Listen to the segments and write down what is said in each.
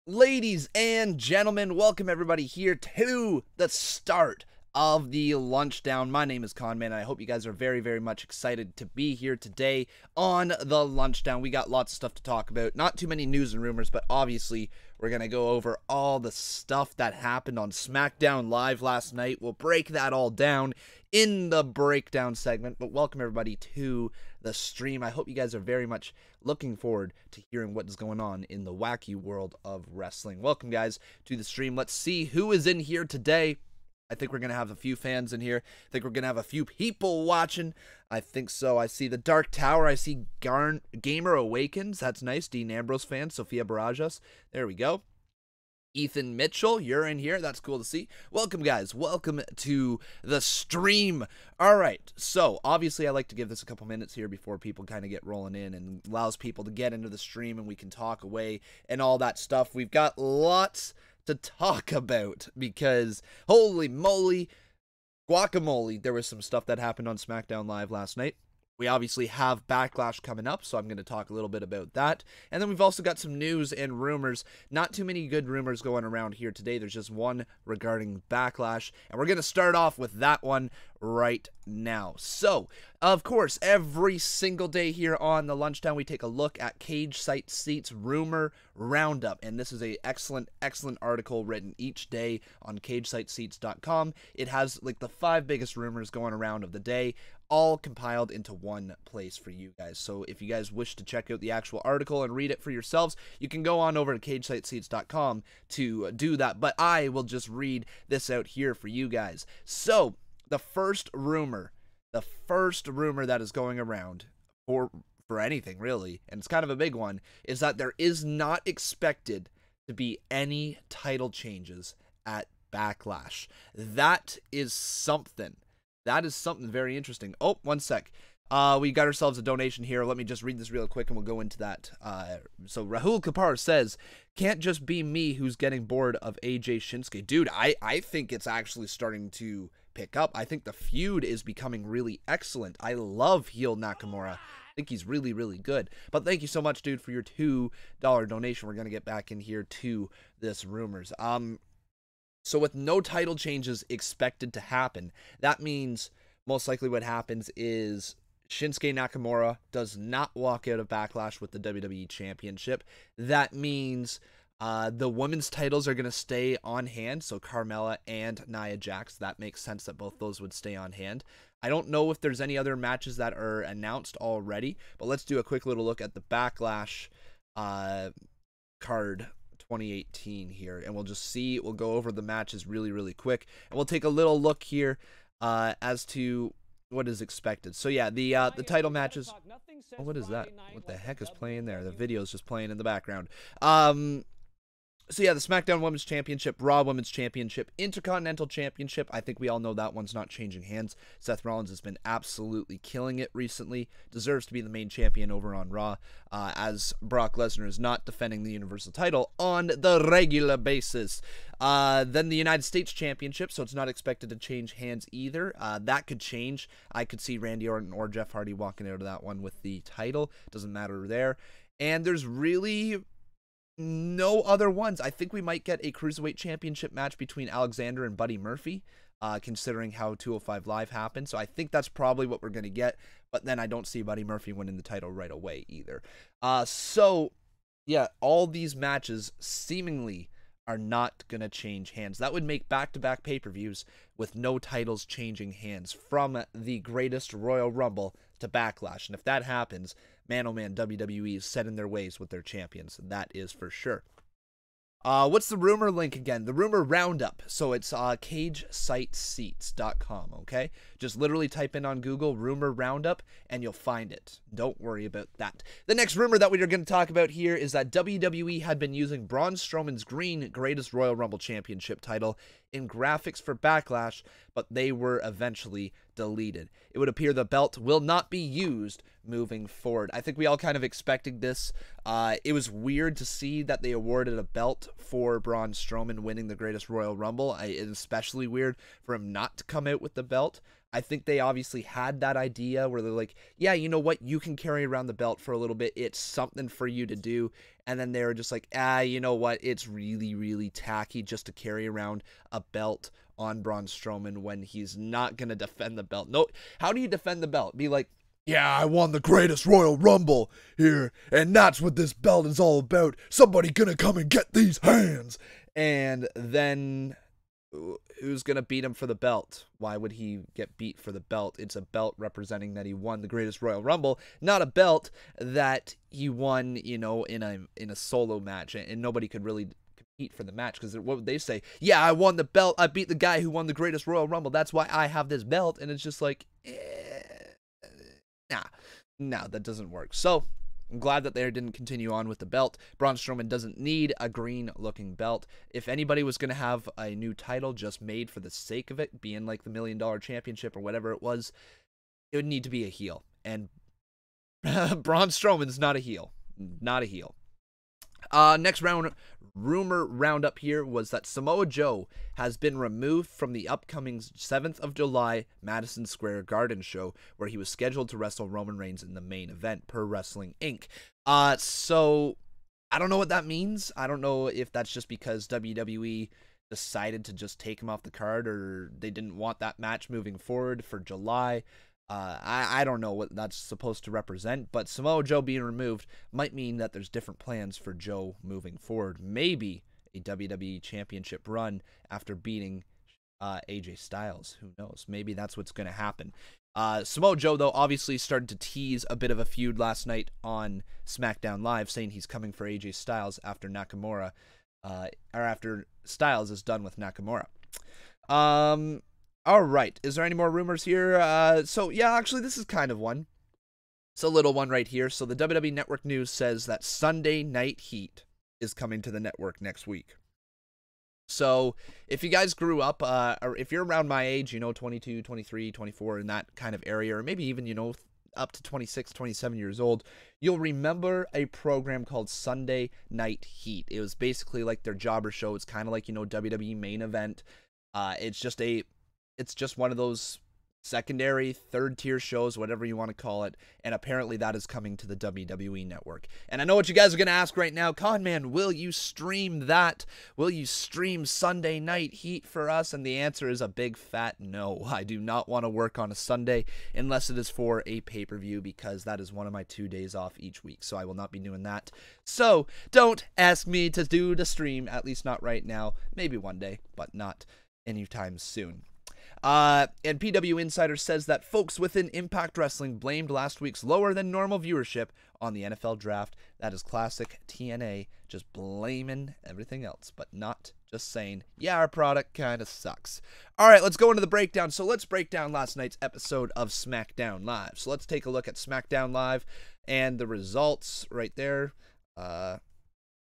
Ladies and gentlemen, welcome everybody here to the start of the Lunchdown. My name is Conman, and I hope you guys are very much excited to be here today on the Lunchdown. We got lots of stuff to talk about. Not too many news and rumors, but obviously we're going to go over all the stuff that happened on Smackdown Live last night. We'll break that all down in the breakdown segment, but welcome everybody to the stream. I hope you guys are very much looking forward to hearing what is going on in the wacky world of wrestling. Welcome guys to the stream. Let's see who is in here today. I think we're going to have a few fans in here. I think we're going to have a few people watching. I think so. I see the Dark Tower. I see Gamer Awakens. That's nice. Dean Ambrose fan. Sofia Barajas. There we go. Ethan Mitchell, you're in here. That's cool to see. Welcome, guys. Welcome to the stream. All right. So, obviously, I like to give this a couple minutes here before people kind of get rolling in and allows people to get into the stream and we can talk away and all that stuff. We've got lots to talk about because, holy moly, guacamole, there was some stuff that happened on Smackdown Live last night. We obviously have Backlash coming up, so I'm going to talk a little bit about that. And then we've also got some news and rumors. Not too many good rumors going around here today. There's just one regarding Backlash. And we're going to start off with that one right now. So, of course, every single day here on the Lunchtime, we take a look at Cage Site Seats Rumor Roundup. And this is an excellent article written each day on CageSiteSeats.com. It has like the 5 biggest rumors going around of the day, all compiled into one place for you guys. So if you guys wish to check out the actual article and read it for yourselves, you can go on over to CageSiteSeats.com to do that. But I will just read this out here for you guys. So the first rumor that is going around for anything really, and it's kind of a big one, is that there is not expected to be any title changes at Backlash. That is something very interesting. Oh, one sec. We got ourselves a donation here. Let me just read this real quick and we'll go into that. So Rahul Kapar says, can't just be me who's getting bored of AJ Shinsuke. Dude, I think it's actually starting to pick up. I think the feud is becoming really excellent. I love heel Nakamura. I think he's really good. But thank you so much, dude, for your $2 donation. We're going to get back in here to this rumors. So with no title changes expected to happen, that means most likely what happens is Shinsuke Nakamura does not walk out of Backlash with the WWE Championship. That means the women's titles are going to stay on hand, so Carmella and Nia Jax. That makes sense that both those would stay on hand. I don't know if there's any other matches that are announced already, but let's do a quick little look at the Backlash card 2018 here, and we'll just see. We'll go over the matches really quick, and we'll take a little look here as to what is expected. So yeah, the title matches. Oh, what is that? What the heck is playing there? The video's just playing in the background. So yeah, the SmackDown Women's Championship, Raw Women's Championship, Intercontinental Championship. I think we all know that one's not changing hands. Seth Rollins has been absolutely killing it recently. Deserves to be the main champion over on Raw, as Brock Lesnar is not defending the Universal title on the regular basis. Then the United States Championship, so it's not expected to change hands either. That could change. I could see Randy Orton or Jeff Hardy walking out of that one with the title. Doesn't matter there. And there's really no other ones. I think we might get a Cruiserweight Championship match between Alexander and Buddy Murphy, considering how 205 Live happened. So I think that's probably what we're going to get. But then I don't see Buddy Murphy winning the title right away either. So, yeah, all these matches seemingly are not going to change hands. That would make back-to-back pay-per-views with no titles changing hands from the Greatest Royal Rumble to Backlash. And if that happens, man, oh man, WWE is set in their ways with their champions. That is for sure. What's the rumor link again? The rumor roundup. So it's CageSiteSeats.com, okay? Just literally type in on Google rumor roundup and you'll find it. Don't worry about that. The next rumor that we are going to talk about here is that WWE had been using Braun Strowman's green Greatest Royal Rumble Championship title in graphics for Backlash, but they were eventually deleted. It would appear the belt will not be used moving forward. I think we all kind of expected this. It was weird to see that they awarded a belt for Braun Strowman winning the Greatest Royal Rumble. It's especially weird for him not to come out with the belt. I think they obviously had that idea where they're like, yeah, you know what? You can carry around the belt for a little bit. It's something for you to do. And then they were just like, you know what? It's really, really tacky just to carry around a belt on Braun Strowman when he's not going to defend the belt. No, how do you defend the belt? Be like, yeah, I won the greatest Royal Rumble here, and that's what this belt is all about. Somebody gonna come and get these hands. And then who's going to beat him for the belt? Why would he get beat for the belt? It's a belt representing that he won the greatest Royal Rumble, not a belt that he won, you know, in a solo match, and nobody could really compete for the match, because what would they say? Yeah, I won the belt. I beat the guy who won the greatest Royal Rumble. That's why I have this belt. And it's just like, nah, that doesn't work. So I'm glad that they didn't continue on with the belt. Braun Strowman doesn't need a green-looking belt. If anybody was going to have a new title just made for the sake of it, being like the $1 Million Championship or whatever it was, it would need to be a heel. And Braun Strowman's not a heel. Not a heel. Next rumor roundup here was that Samoa Joe has been removed from the upcoming 7th of July Madison Square Garden show, where he was scheduled to wrestle Roman Reigns in the main event, per Wrestling Inc. So I don't know what that means. I don't know if that's just because WWE decided to just take him off the card, or they didn't want that match moving forward for July. I don't know what that's supposed to represent, but Samoa Joe being removed might mean that there's different plans for Joe moving forward. Maybe a WWE Championship run after beating AJ Styles. Who knows? Maybe that's what's going to happen. Samoa Joe, though, obviously started to tease a bit of a feud last night on Smackdown Live, saying he's coming for AJ Styles after Nakamura, or after Styles is done with Nakamura. All right, is there any more rumors here? So, yeah, actually, this is kind of one. It's a little one right here. So, the WWE Network News says that Sunday Night Heat is coming to the network next week. So, if you guys grew up, or if you're around my age, you know, 22, 23, 24, in that kind of area, or maybe even, you know, up to 26, 27 years old, you'll remember a program called Sunday Night Heat. It was basically like their jobber show. It's kind of like, you know, WWE Main Event. It's just one of those secondary, third-tier shows, whatever you want to call it, and apparently that is coming to the WWE Network. And I know what you guys are going to ask right now, Conman, will you stream that? Will you stream Sunday Night Heat for us? And the answer is a big fat no. I do not want to work on a Sunday unless it is for a pay-per-view, because that is one of my 2 days off each week, so I will not be doing that. So don't ask me to do the stream, at least not right now. Maybe one day, but not anytime soon. And PW Insider says that folks within Impact Wrestling blamed last week's lower than normal viewership on the NFL draft. That is classic TNA, just blaming everything else, but not just saying, yeah, our product kind of sucks. All right, let's go into the breakdown. So let's break down last night's episode of Smackdown Live. So let's take a look at Smackdown Live and the results right there.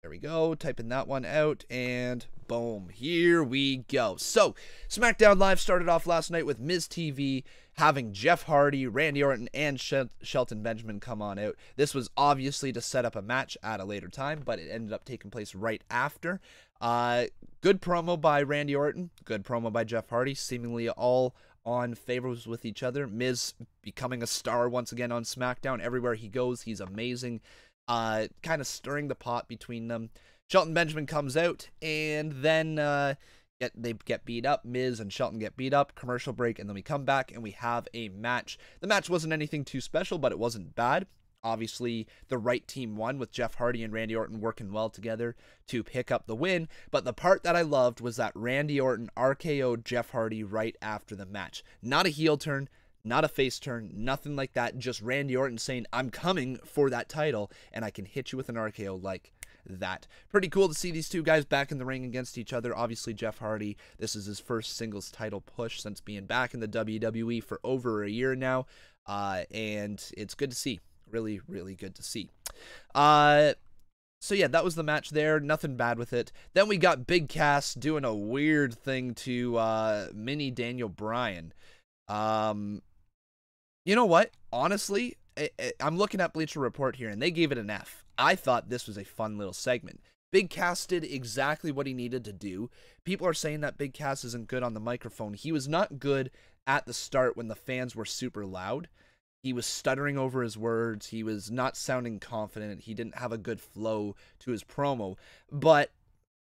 There we go, typing that one out, and boom, here we go. So, SmackDown Live started off last night with Miz TV having Jeff Hardy, Randy Orton, and Shelton Benjamin come on out. This was obviously to set up a match at a later time, but it ended up taking place right after. Good promo by Randy Orton, good promo by Jeff Hardy, seemingly all on favors with each other. Miz becoming a star once again on SmackDown. Everywhere he goes, he's amazing. Kind of stirring the pot between them. Shelton Benjamin comes out, and then they get beat up. Miz and Shelton get beat up. Commercial break, and then we come back, and we have a match. The match wasn't anything too special, but it wasn't bad. Obviously, the right team won, with Jeff Hardy and Randy Orton working well together to pick up the win. But the part that I loved was that Randy Orton RKO'd Jeff Hardy right after the match. Not a heel turn, not a face turn, nothing like that. Just Randy Orton saying, I'm coming for that title, and I can hit you with an RKO like that. Pretty cool to see these two guys back in the ring against each other. Obviously, Jeff Hardy, this is his first singles title push since being back in the WWE for over a year now, and it's good to see. Really, really good to see. So yeah, that was the match there. Nothing bad with it. Then we got Big Cass doing a weird thing to mini Daniel Bryan. You know what? Honestly, I'm looking at Bleacher Report here, and they gave it an F. I thought this was a fun little segment. Big Cass did exactly what he needed to do. People are saying that Big Cass isn't good on the microphone. He was not good at the start when the fans were super loud. He was stuttering over his words. He was not sounding confident. He didn't have a good flow to his promo. But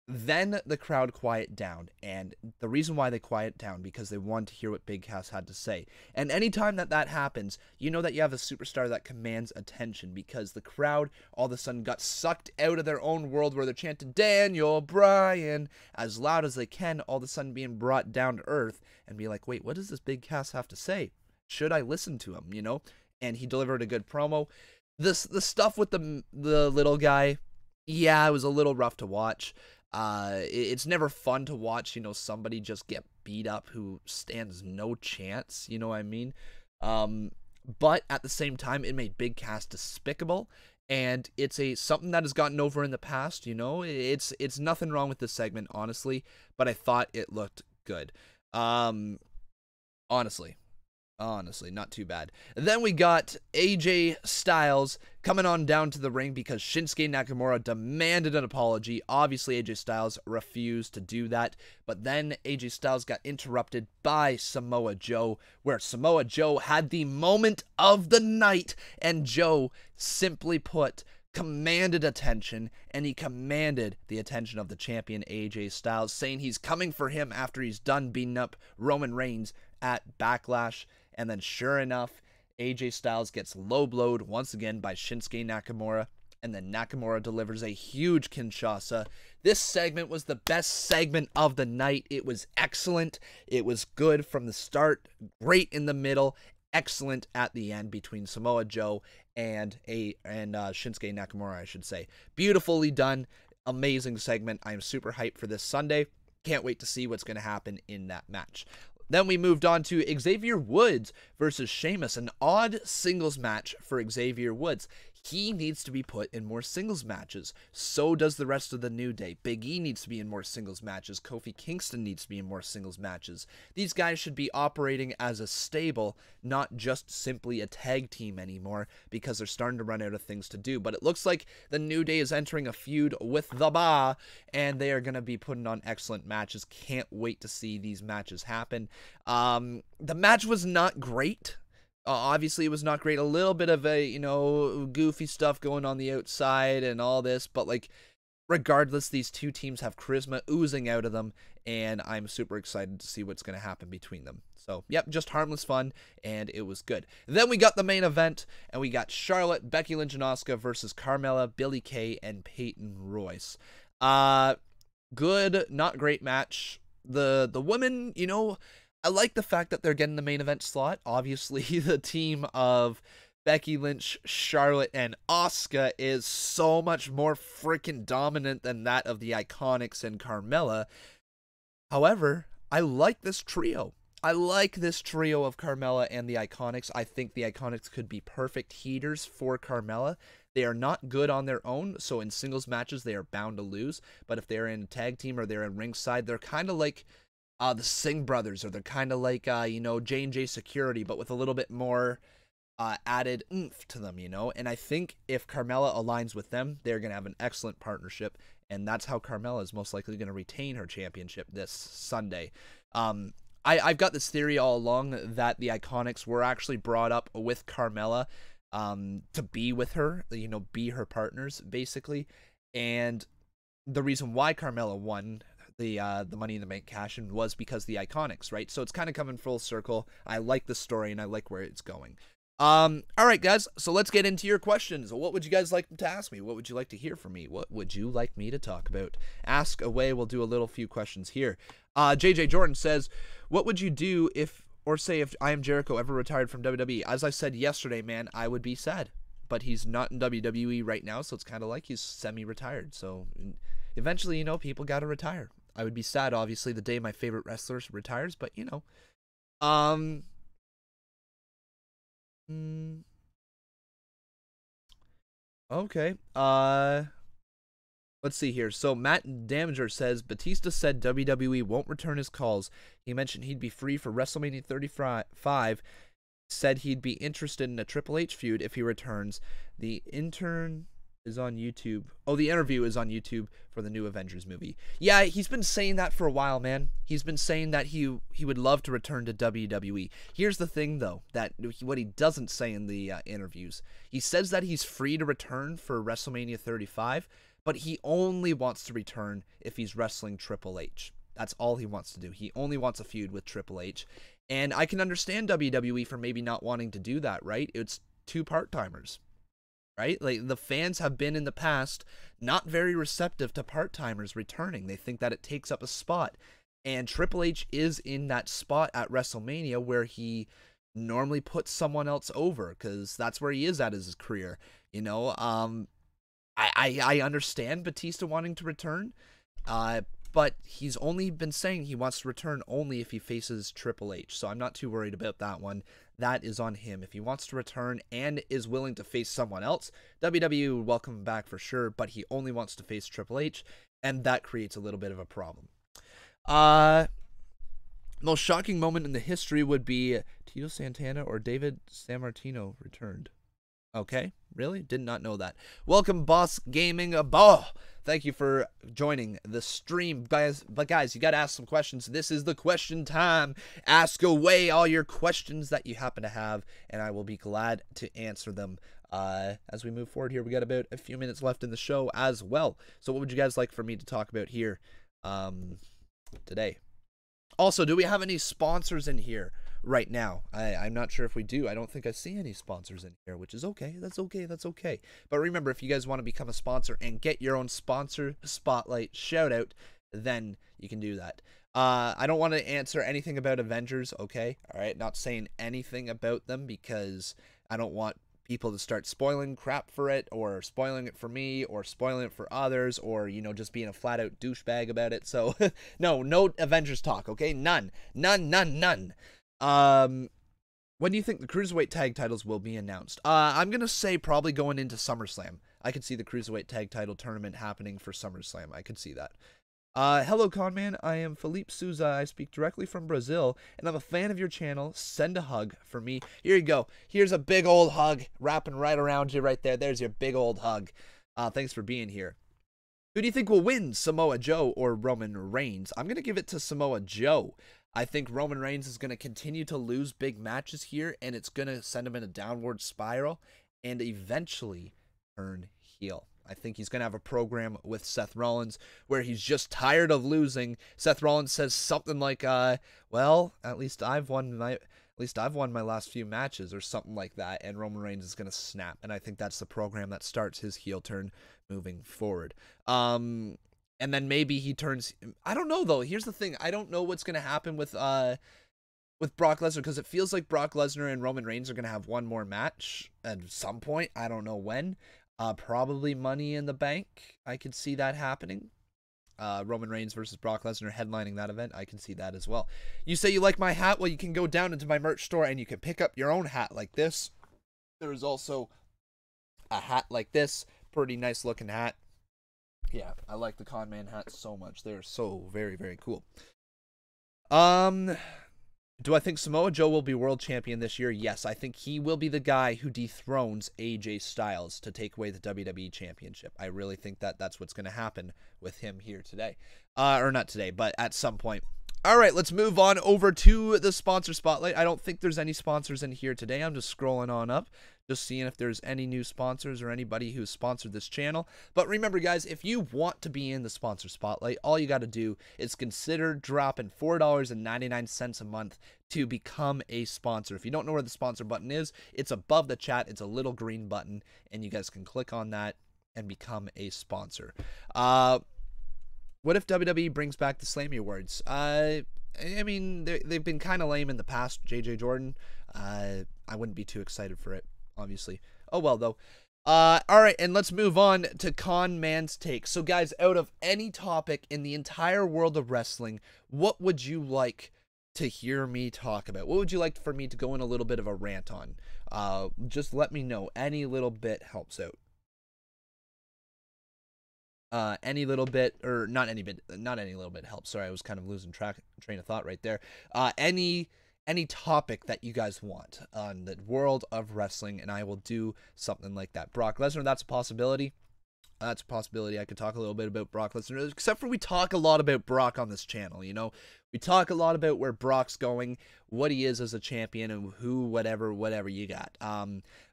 then the crowd quieted down, and the reason why they quieted down because they wanted to hear what Big Cass had to say. And anytime that happens, you know that you have a superstar that commands attention, because the crowd all of a sudden got sucked out of their own world where they're chanting Daniel Bryan as loud as they can, all of a sudden being brought down to earth and be like, wait, what does this Big Cass have to say? Should I listen to him, you know? And he delivered a good promo. The stuff with the little guy, yeah, it was a little rough to watch. It's never fun to watch, you know, somebody just get beat up who stands no chance, you know what I mean? But at the same time, it made Big Cass despicable, and it's something that has gotten over in the past, you know? It's nothing wrong with this segment, honestly, but I thought it looked good. Honestly, not too bad. Then we got AJ Styles coming on down to the ring because Shinsuke Nakamura demanded an apology. Obviously, AJ Styles refused to do that, but then AJ Styles got interrupted by Samoa Joe, where Samoa Joe had the moment of the night, and Joe, simply put, commanded attention, and he commanded the attention of the champion AJ Styles, saying he's coming for him after he's done beating up Roman Reigns at Backlash. And then sure enough, AJ Styles gets low-blowed once again by Shinsuke Nakamura, and then Nakamura delivers a huge Kinshasa. This segment was the best segment of the night. It was excellent. It was good from the start, great in the middle, excellent at the end between Samoa Joe and Shinsuke Nakamura, I should say. Beautifully done. Amazing segment. I'm super hyped for this Sunday. Can't wait to see what's going to happen in that match. Then we moved on to Xavier Woods versus Sheamus, an odd singles match for Xavier Woods. He needs to be put in more singles matches. So does the rest of the New Day. Big E needs to be in more singles matches. Kofi Kingston needs to be in more singles matches. These guys should be operating as a stable, not just simply a tag team anymore, because they're starting to run out of things to do. But it looks like the New Day is entering a feud with the Ba, and they are going to be putting on excellent matches. Can't wait to see these matches happen. The match was not great. Obviously, it was not great. A little bit of a, you know, goofy stuff going on the outside and all this. But, like, regardless, these two teams have charisma oozing out of them. And I'm super excited to see what's going to happen between them. So, yep, just harmless fun. And it was good. Then we got the main event. And we got Charlotte, Becky Lynch, and Asuka versus Carmella, Billie Kay, and Peyton Royce. Good, not great match. The women, you know, I like the fact that they're getting the main event slot. Obviously, the team of Becky Lynch, Charlotte, and Asuka is so much more freaking dominant than that of the Iconics and Carmella. However, I like this trio. I like this trio of Carmella and the Iconics. I think the Iconics could be perfect heaters for Carmella. They are not good on their own, so in singles matches, they are bound to lose. But if they're in a tag team or they're in ringside, they're kind of like the Singh brothers, or they're kind of like, you know, J&J Security, but with a little bit more added oomph to them, you know? And I think if Carmella aligns with them, they're going to have an excellent partnership, and that's how Carmella is most likely going to retain her championship this Sunday. I've got this theory all along that the Iconics were actually brought up with Carmella to be with her, you know, be her partners, basically. And the reason why Carmella won the Money in the Bank cash-in was because the Iconics, right? So it's kind of coming full circle. I like the story, and I like where it's going. All right, guys, so let's get into your questions. What would you guys like to ask me? What would you like to hear from me? What would you like me to talk about? Ask away. We'll do a few questions here. JJ Jordan says, what would you do if I Am Jericho ever retired from WWE? As I said yesterday, man, I would be sad. But he's not in WWE right now, so it's kind of like he's semi-retired. So eventually, you know, people got to retire. I would be sad, obviously, the day my favorite wrestler retires, but, you know. Okay. Let's see here. So Matt Damager says, Batista said WWE won't return his calls. He mentioned he'd be free for WrestleMania 35. Said he'd be interested in a Triple H feud if he returns. The intern is on YouTube. Oh, the interview is on YouTube for the new Avengers movie. Yeah, he's been saying that for a while, man. He's been saying that he would love to return to WWE. Here's the thing, though, that what he doesn't say in the interviews. He says that he's free to return for WrestleMania 35, but he only wants to return if he's wrestling Triple H. That's all he wants to do. He only wants a feud with Triple H. And I can understand WWE for maybe not wanting to do that, right? It's two part-timers, right? Like, the fans have been in the past not very receptive to part-timers returning. They think that it takes up a spot. And Triple H is in that spot at WrestleMania where he normally puts someone else over, because that's where he is at his career. You know, I understand Batista wanting to return, but he's only been saying he wants to return only if he faces Triple H. So I'm not too worried about that one. That is on him. If he wants to return and is willing to face someone else, WWE would welcome him back for sure, but he only wants to face Triple H, and that creates a little bit of a problem. Most shocking moment in the history would be Tito Santana or David Sammartino returned. Okay, really? Did not know that. Welcome, Boss Gaming. Thank you for joining the stream, guys. But guys, you got to ask some questions. This is the question time. Ask away all your questions that you happen to have, and I will be glad to answer them as we move forward here. We got about a few minutes left in the show as well. So what would you guys like for me to talk about here today? Also, do we have any sponsors in here right now? I'm not sure if we do. I don't think I see any sponsors in here, which is okay. That's okay. That's okay. But remember, if you guys want to become a sponsor and get your own sponsor spotlight shout out, then you can do that. I don't want to answer anything about Avengers, okay? All right, not saying anything about them because I don't want people to start spoiling crap for it, or spoiling it for me, or spoiling it for others, or, you know, just being a flat-out douchebag about it. So, no Avengers talk, okay? None. When do you think the Cruiserweight tag titles will be announced? I'm going to say probably going into SummerSlam. I could see the Cruiserweight tag title tournament happening for SummerSlam. I could see that. Hello, Conman. I am Felipe Souza. I speak directly from Brazil, and I'm a fan of your channel. Send a hug for me. Here you go. Here's a big old hug wrapping right around you right there. There's your big old hug. Thanks for being here. Who do you think will win, Samoa Joe or Roman Reigns? I'm going to give it to Samoa Joe. I think Roman Reigns is going to continue to lose big matches here, and it's going to send him in a downward spiral and eventually turn heel. I think he's going to have a program with Seth Rollins where he's just tired of losing. Seth Rollins says something like, well, at least I've won my last few matches, or something like that, and Roman Reigns is going to snap. And I think that's the program that starts his heel turn moving forward. And then maybe he turns, I don't know though. Here's the thing. I don't know what's going to happen with Brock Lesnar, because it feels like Brock Lesnar and Roman Reigns are going to have one more match at some point. I don't know when. Probably Money in the Bank. I could see that happening. Roman Reigns versus Brock Lesnar headlining that event. I can see that as well. You say you like my hat? Well, you can go down into my merch store and you can pick up your own hat like this. There is also a hat like this. Pretty nice looking hat. Yeah, I like the Conman hats so much. They're so very, very cool. Do I think Samoa Joe will be world champion this year? Yes, I think he will be the guy who dethrones AJ Styles to take away the WWE Championship. I really think that that's what's going to happen with him here today. Or not today, but at some point. All right, let's move on over to the sponsor spotlight. I don't think there's any sponsors in here today. I'm just scrolling on up, just seeing if there's any new sponsors or anybody who's sponsored this channel. But remember, guys, if you want to be in the sponsor spotlight, all you got to do is consider dropping $4.99 a month to become a sponsor. If you don't know where the sponsor button is, it's above the chat. It's a little green button, and you guys can click on that and become a sponsor. What if WWE brings back the Slammy Awards? I mean, they've been kind of lame in the past, JJ Jordan. I wouldn't be too excited for it, obviously. Oh, well, though. All right, and let's move on to Conmans Take. So, guys, out of any topic in the entire world of wrestling, what would you like to hear me talk about? What would you like for me to go in a little bit of a rant on? Just let me know. Any little bit helps out. Any little bit, or not any little bit helps. Sorry, I was kind of losing train of thought right there. Any topic that you guys want on the world of wrestling, and I will do something like that. Brock Lesnar, that's a possibility. That's a possibility. I could talk a little bit about Brock Lesnar, except for we talk a lot about Brock on this channel, you know? We talk a lot about where Brock's going, what he is as a champion, and who, whatever you got.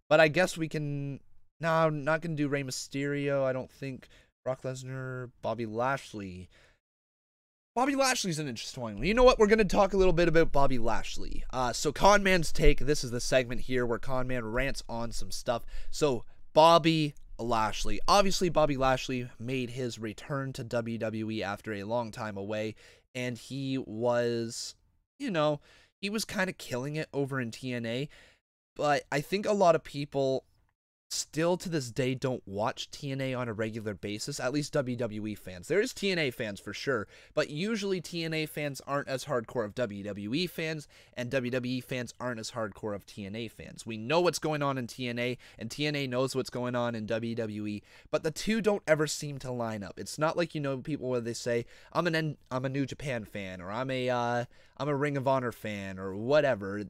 But I guess we can... No, I'm not going to do Rey Mysterio, I don't think. Brock Lesnar, Bobby Lashley. Bobby Lashley's an interesting one. You know what? We're going to talk a little bit about Bobby Lashley. So Conman's Take, this is the segment here where Conman rants on some stuff. So Bobby Lashley. Obviously, Bobby Lashley made his return to WWE after a long time away, and he was, you know, he was kind of killing it over in TNA, but I think a lot of people still to this day don't watch TNA on a regular basis, at least WWE fans. There is TNA fans for sure, but usually TNA fans aren't as hardcore of WWE fans, and WWE fans aren't as hardcore of TNA fans. We know what's going on in TNA, and TNA knows what's going on in WWE, but the two don't ever seem to line up. It's not like, you know, people where they say, I'm a New Japan fan, or I'm a Ring of Honor fan, or whatever.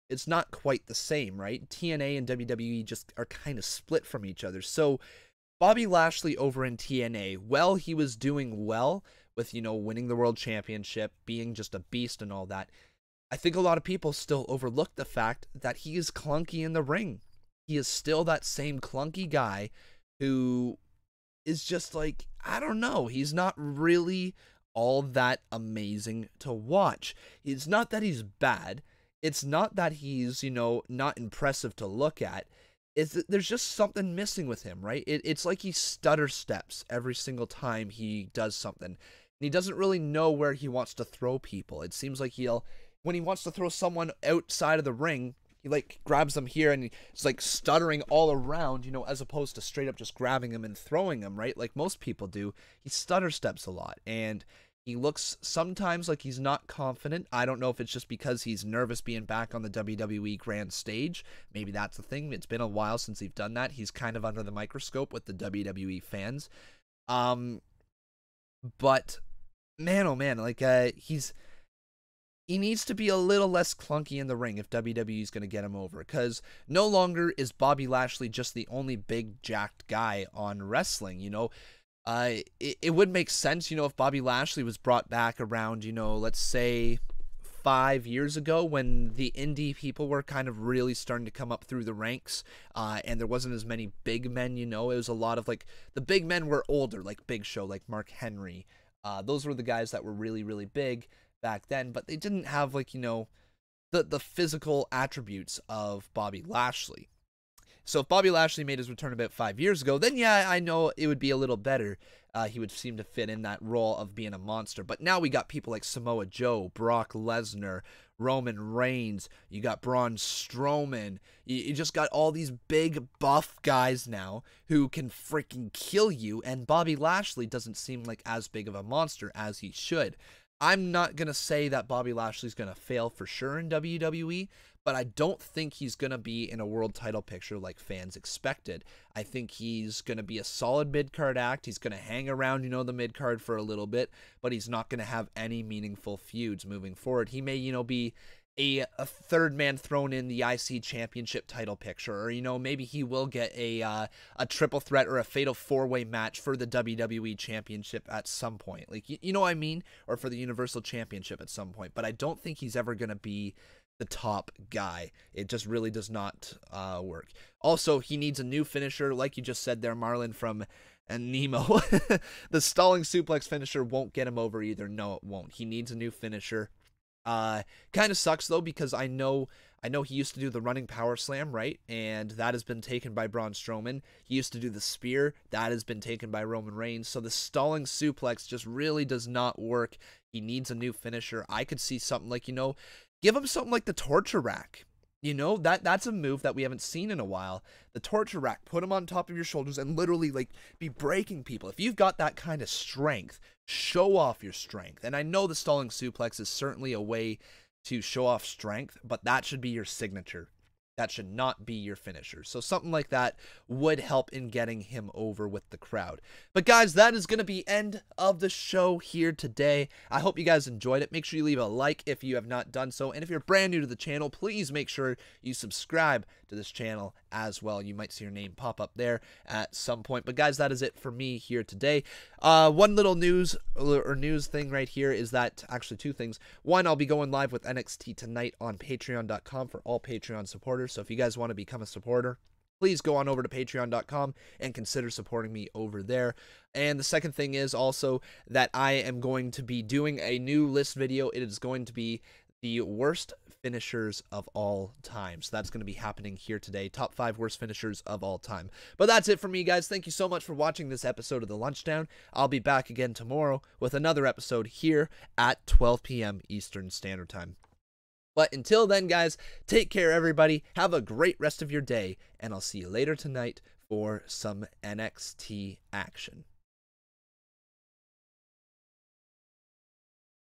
It's not quite the same, right? TNA and WWE just are kind of split from each other. So Bobby Lashley over in TNA, well, he was doing well with, you know, winning the world championship, being just a beast and all that. I think a lot of people still overlook the fact that he is clunky in the ring. He is still that same clunky guy who is just like, I don't know, he's not really all that amazing to watch. It's not that he's bad. It's not that he's, you know, not impressive to look at. It's that there's just something missing with him, right? It's like he stutter steps every single time he does something. And he doesn't really know where he wants to throw people. It seems like when he wants to throw someone outside of the ring, he like grabs them here and he's like stuttering all around, you know, as opposed to straight up just grabbing him and throwing him, right? Like most people do. He stutter steps a lot, and he looks sometimes like he's not confident. I don't know if it's just because he's nervous being back on the WWE grand stage. Maybe that's the thing. It's been a while since he's done that. He's kind of under the microscope with the WWE fans. But man, oh man, like he needs to be a little less clunky in the ring if WWE is going to get him over, because no longer is Bobby Lashley just the only big jacked guy on wrestling, you know. It would make sense, you know, if Bobby Lashley was brought back around, you know, let's say 5 years ago when the indie people were kind of really starting to come up through the ranks, and there wasn't as many big men, you know. It was a lot of, like, the big men were older, like Big Show, like Mark Henry. Those were the guys that were really, really big back then, but they didn't have, like, you know, the physical attributes of Bobby Lashley. So if Bobby Lashley made his return about 5 years ago, then yeah, I know it would be a little better. He would seem to fit in that role of being a monster. But now we got people like Samoa Joe, Brock Lesnar, Roman Reigns. You got Braun Strowman. You just got all these big buff guys now who can freaking kill you. And Bobby Lashley doesn't seem like as big of a monster as he should. I'm not going to say that Bobby Lashley's going to fail for sure in WWE, but I don't think he's going to be in a world title picture like fans expected. I think he's going to be a solid mid-card act. He's going to hang around, you know, the mid-card for a little bit, but he's not going to have any meaningful feuds moving forward. He may, you know, be a third man thrown in the IC championship title picture, or, you know, maybe he will get a triple threat or a fatal four-way match for the WWE championship at some point. Like, you know what I mean? Or for the Universal Championship at some point. But I don't think he's ever going to be the top guy. It just really does not work. Also, he needs a new finisher, like you just said there, Marlon from Nemo. The stalling suplex finisher won't get him over either. No, it won't. He needs a new finisher. Kind of sucks though, because I know he used to do the running power slam, right? And that has been taken by Braun Strowman. He used to do the spear. That has been taken by Roman Reigns. So the stalling suplex just really does not work. He needs a new finisher. I could see something like, you know, give him something like the torture rack. You know, that's a move that we haven't seen in a while. The torture rack, put him on top of your shoulders and literally, like, be breaking people. If you've got that kind of strength, show off your strength. And I know the stalling suplex is certainly a way to show off strength, but that should be your signature. That should not be your finisher. So something like that would help in getting him over with the crowd. But guys, that is going to be end of the show here today. I hope you guys enjoyed it. Make sure you leave a like if you have not done so. And if you're brand new to the channel, please make sure you subscribe to this channel as well. You might see your name pop up there at some point. But guys, that is it for me here today. One little news thing right here is that, actually two things. One, I'll be going live with NXT tonight on patreon.com for all Patreon supporters. So if you guys want to become a supporter, please go on over to patreon.com and consider supporting me over there. And the second thing is also that I am going to be doing a new list video. It is going to be the worst finishers of all time. So that's going to be happening here today. Top 5 worst finishers of all time. But that's it for me, guys. Thank you so much for watching this episode of The Lunchtime. I'll be back again tomorrow with another episode here at 12 p.m. Eastern Standard Time. But until then, guys, take care, everybody. Have a great rest of your day, and I'll see you later tonight for some NXT action.